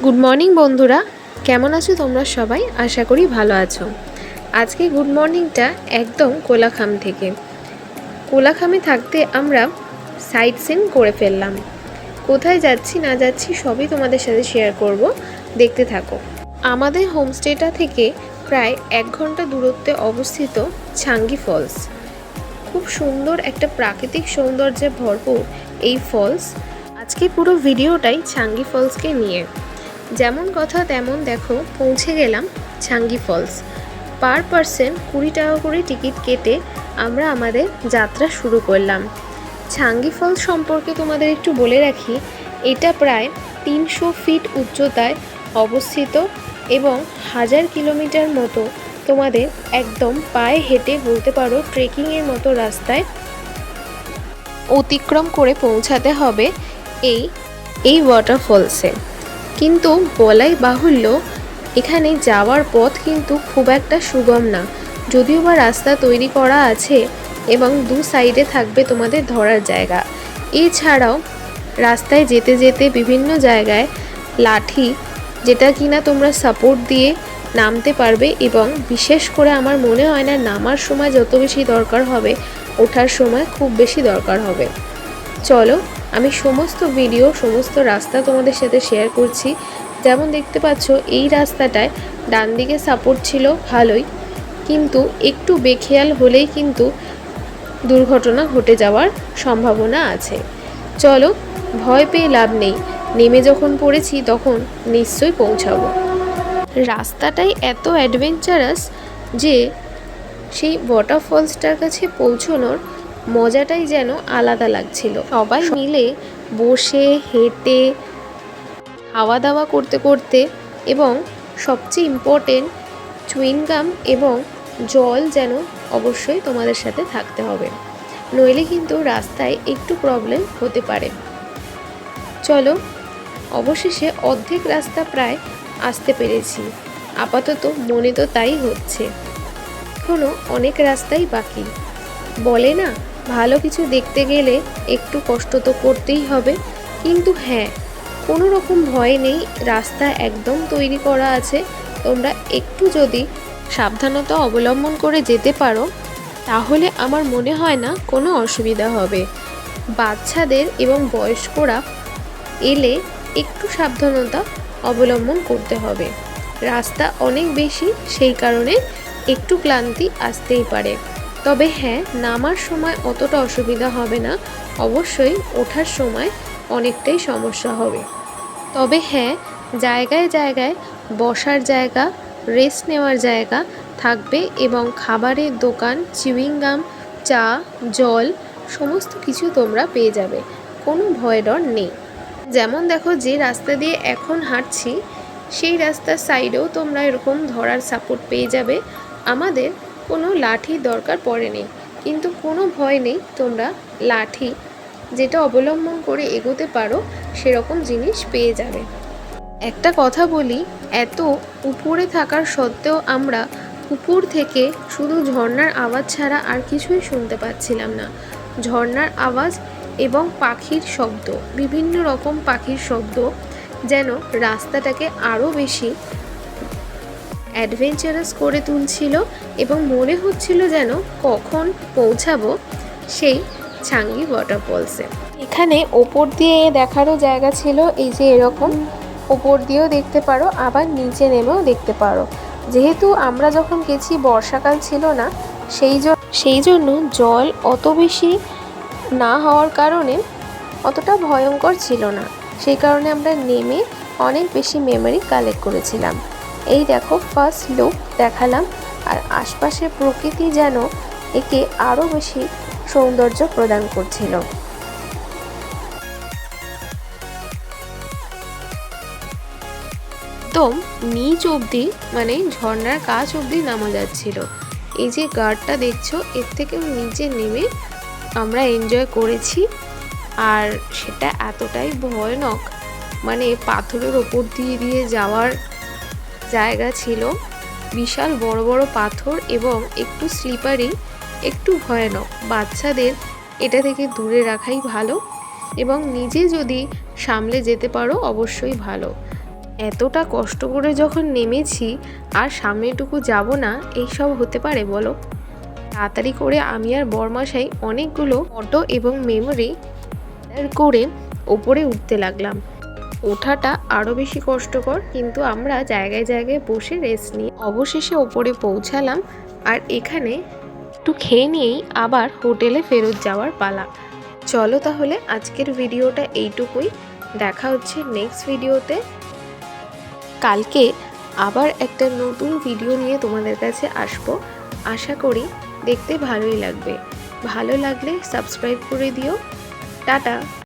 Good morning বন্ধুরা, কেমন আছো তোমরা সবাই? আশা করি ভালো আছো। আজকে গুড মর্নিংটা একদম কোলাখাম থেকে। কোলাখামে থাকতে আমরা সাইট সিন করে ফেললাম। কোথায় যাচ্ছি না যাচ্ছি সবই তোমাদের সাথে শেয়ার করব, দেখতে থাকো। আমাদের হোমস্টেটা থেকে প্রায় 1 ঘন্টা দূরত্বে অবস্থিত ছাঙ্গি ফলস। খুব সুন্দর একটা প্রাকৃতিক সৌন্দর্যে ভরপুর এই ফলস। আজকে পুরো ভিডিওটাই ছাঙ্গি ফলসকে নিয়ে। যেমন কথা তেমন দেখো, পৌঁছে গেলাম ছাঙ্গি ফলস। পার পারসন 20 টাকা করে টিকিট কেটে আমরা আমাদের যাত্রা শুরু করলাম। ছাঙ্গি ফলস সম্পর্কে তোমাদের একটু বলে রাখি, এটা প্রায় 300 ফিট উচ্চতায় অবস্থিত এবং 1000 কিলোমিটার মতো তোমাদের একদম পায়ে হেঁটে বলতে পারো ট্রেকিংয়ের মতো রাস্তায় অতিক্রম করে পৌঁছাতে হবে এই ওয়াটারফলসে। কিন্তু বলাই বাহুল্য, এখানে যাওয়ার পথ কিন্তু খুব একটা সুগম না, যদিও বা রাস্তা তৈরি করা আছে এবং দু সাইডে থাকবে তোমাদের ধরার জায়গা। এছাড়াও রাস্তায় যেতে যেতে বিভিন্ন জায়গায় লাঠি, যেটা কিনা তোমরা সাপোর্ট দিয়ে নামতে পারবে, এবং বিশেষ করে আমার মনে হয় না নামার সময় যত বেশি দরকার হবে, ওঠার সময় খুব বেশি দরকার হবে। চলো, আমি সমস্ত ভিডিও, সমস্ত রাস্তা তোমাদের সাথে শেয়ার করছি। যেমন দেখতে পাচ্ছ, এই রাস্তাটায় ডান দিকে সাপোর্ট ছিল ভালোই, কিন্তু একটু বেখেয়াল হলেই কিন্তু দুর্ঘটনা ঘটে যাওয়ার সম্ভাবনা আছে। চলো, ভয় পেয়ে লাভ নেই, নেমে যখন পড়েছি তখন নিশ্চয়ই পৌঁছাবো। রাস্তাটাই এত অ্যাডভেঞ্চারাস যে সেই ওয়াটারফলসটার কাছে পৌঁছানোর মজাটাই যেন আলাদা লাগছিল। সবাই মিলে বসে হেঁটে খাওয়া দাওয়া করতে করতে, এবং সবচেয়ে ইম্পর্টেন্ট চুইংগাম এবং জল যেন অবশ্যই তোমাদের সাথে থাকতে হবে, নইলে কিন্তু রাস্তায় একটু প্রবলেম হতে পারে। চলো, অবশেষে অর্ধেক রাস্তা প্রায় আসতে পেরেছি। আপাতত মনে তো তাই হচ্ছে, এখনও অনেক রাস্তাই বাকি। বলে না, ভালো কিছু দেখতে গেলে একটু কষ্ট তো করতেই হবে। কিন্তু হ্যাঁ, কোনো রকম ভয় নেই, রাস্তা একদম তৈরি করা আছে। তোমরা একটু যদি সাবধানতা অবলম্বন করে যেতে পারো, তাহলে আমার মনে হয় না কোনো অসুবিধা হবে। বাচ্চাদের এবং বয়স্করা এলে একটু সাবধানতা অবলম্বন করতে হবে। রাস্তা অনেক বেশি, সেই কারণে একটু ক্লান্তি আসতেই পারে। তবে হ্যাঁ, নামার সময় অতটা অসুবিধা হবে না, অবশ্যই ওঠার সময় অনেকটাই সমস্যা হবে। তবে হ্যাঁ, জায়গায় জায়গায় বসার জায়গা, রেস্ট নেওয়ার জায়গা থাকবে, এবং খাবারের দোকান, চুইংগাম, চা, জল সমস্ত কিছু তোমরা পেয়ে যাবে, কোনো ভয় ডর নেই। যেমন দেখো, যে রাস্তা দিয়ে এখন হাঁটছি সেই রাস্তার সাইডেও তোমরা এরকম ধরার সাপোর্ট পেয়ে যাবে। আমাদের কোনো লাঠির দরকার পড়েনি, কিন্তু কোনো ভয় নেই, তোমরা লাঠি যেটা অবলম্বন করে এগোতে পারো সেরকম জিনিস পেয়ে যাবে। একটা কথা বলি, এত উপরে থাকার সত্ত্বেও আমরা উপর থেকে শুধু ঝর্ণার আওয়াজ ছাড়া আর কিছুই শুনতে পাচ্ছিলাম না। ঝর্ণার আওয়াজ এবং পাখির শব্দ, বিভিন্ন রকম পাখির শব্দ যেন রাস্তাটাকে আরও বেশি অ্যাডভেঞ্চারাস করে তুলছিল, এবং মনে হচ্ছিল যেন কখন পৌঁছাবো সেই ছাঙ্গি ওয়াটারফলসে। এখানে ওপর দিয়ে দেখারও জায়গা ছিল, এই যে এরকম ওপর দিয়েও দেখতে পারো, আবার নিচে নেমেও দেখতে পারো। যেহেতু আমরা যখন গেছি বর্ষাকাল ছিল না, সেই জন্য জল অত বেশি না হওয়ার কারণে অতটা ভয়ঙ্কর ছিল না। সেই কারণে আমরা নেমে অনেক বেশি মেমোরি কালেক্ট করেছিলাম। এই দেখো, ফার্স্ট লুক দেখালাম, আর আশপাশের প্রকৃতি যেন একে আরও বেশি সৌন্দর্য প্রদান করছিল। একদম নিচ অবধি, মানে ঝর্ণার কাছ অবধি নামা যাচ্ছিল। এই যে গার্ডটা দেখছো, এর থেকেও নিচে নেমে আমরা এনজয় করেছি। আর সেটা এতটাই ভয়ানক, মানে পাথরের ওপর দিয়ে দিয়ে যাওয়ার জায়গা ছিল, বিশাল বড় বড় পাথর এবং একটু স্লিপারি, একটু ভয়ানক। বাচ্চাদের এটা থেকে দূরে রাখাই ভালো, এবং নিজে যদি সামলে যেতে পারো অবশ্যই ভালো। এতটা কষ্ট করে যখন নেমেছি আর সামনেটুকু যাব না, এই সব হতে পারে বলো? তাড়াতাড়ি করে আমি আর বরমশাই অনেকগুলো ফটো এবং মেমোরি করে ওপরে উঠতে লাগলাম। ওঠাটা আরও বেশি কষ্টকর, কিন্তু আমরা জায়গায় জায়গায় বসে রেস্ট নিয়ে অবশেষে ওপরে পৌঁছালাম। আর এখানে একটু খেয়ে নিয়েই আবার হোটেলে ফেরত যাওয়ার পালা। চলো তাহলে আজকের ভিডিওটা এইটুকুই। দেখা হচ্ছে নেক্সট ভিডিওতে। কালকে আবার একটা নতুন ভিডিও নিয়ে তোমাদের কাছে আসবো। আশা করি দেখতে ভালোই লাগবে। ভালো লাগলে সাবস্ক্রাইব করে দিও। টাটা।